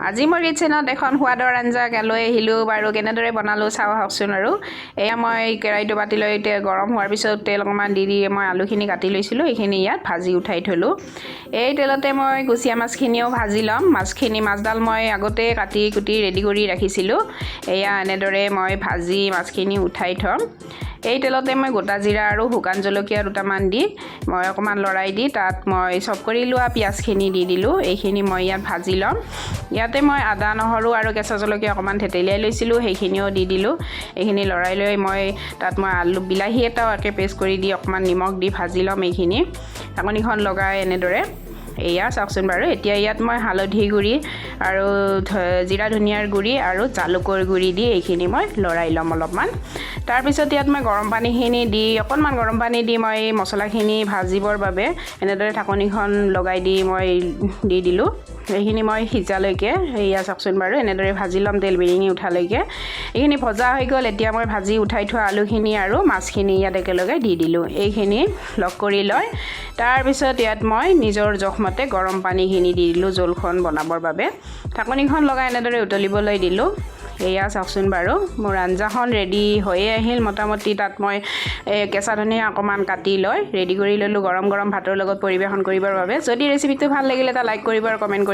আজি মই কিটচেনত এখন সোৱাদৰ আঞ্জা লৈ আহিলোঁ বাৰু কেনেদৰে বনালোঁ চাওঁ আহকচোন আৰু এয়া মই কেৰাহীটো পাতি লৈ গৰম হোৱাৰ পিছত তেল অকণমান দি মই আলুখিনি কাটি লৈছিলোঁ এইখিনি ইয়াত ভাজি উঠাই থলোঁ এই তেলতে মই কুচিয়া মাছখিনিও ভাজি ল'ম মাছডাল মই আগতে কাটি কুটি ৰেডি কৰি ৰাখিছিলোঁ এয়া এনেদৰে মই ভাজি মাছখিনি উঠাই থ'ম এই তেলতে মই গোটা জিৰা আৰু শুকান জলকীয়া দুটামান দি মই অকণমান লৰাই দি তাত মই চপ কৰি লোৱা পিঁয়াজখিনি দি দিলোঁ এইখিনি মই ইয়াত ভাজি ল'ম ইয়াতে মই আদা নহৰু আৰু কেঁচা জলকীয়া অকণমান থেতেলিয়াই লৈছিলোঁ সেইখিনিও দি দিলোঁ এইখিনি লৰাই লৈ মই তাত মই আলু বিলাহী এটাও একে পেষ্ট কৰি দি অকণমান নিমখ দি ভাজি ল'ম এইখিনি ঢাকনিখন লগাই এনেদৰে এয়া চাওকচোন বাৰু এতিয়া ইয়াত মই হালধি গুড়ি আৰু জিৰা ধনিয়াৰ গুড়ি আৰু জালুকৰ গুড়ি দি এইখিনি মই লৰাই ল'ম অলপমান তাৰপিছত ইয়াত মই গৰম পানীখিনি দি অকণমান গৰম পানী দি মই মছলাখিনি ভাজিবৰ বাবে এনেদৰে ঢাকনিখন লগাই দি মই দি দিলোঁ এইখিনি মই সিজালৈকে এয়া চাওকচোন বাৰু এনেদৰে ভাজি ল'ম তেল বিৰিঙি উঠালৈকে এইখিনি ভজা হৈ গ'ল এতিয়া মই ভাজি উঠাই থোৱা আলুখিনি আৰু মাছখিনি ইয়াত একেলগে দি দিলোঁ এইখিনি লগ কৰি লয় তাৰপিছত ইয়াত মই নিজৰ জোখমতে গৰম পানীখিনি দি দিলোঁ জোলখন বনাবৰ বাবে ঢাকনিখন লগাই এনেদৰে উতলিবলৈ দিলোঁ এয়া চাওকচোন বাৰু মোৰ আঞ্জাখন ৰেডি হৈয়ে আহিল মোটামুটি তাত মই কেঁচা ধনিয়া অকণমান কাটি লৈ ৰেডি কৰি ল'লোঁ গৰম গৰম ভাতৰ লগত পৰিৱেশন কৰিবৰ বাবে যদি ৰেচিপিটো ভাল লাগিলে এটা লাইক কৰিব আৰু কমেণ্ট কৰিব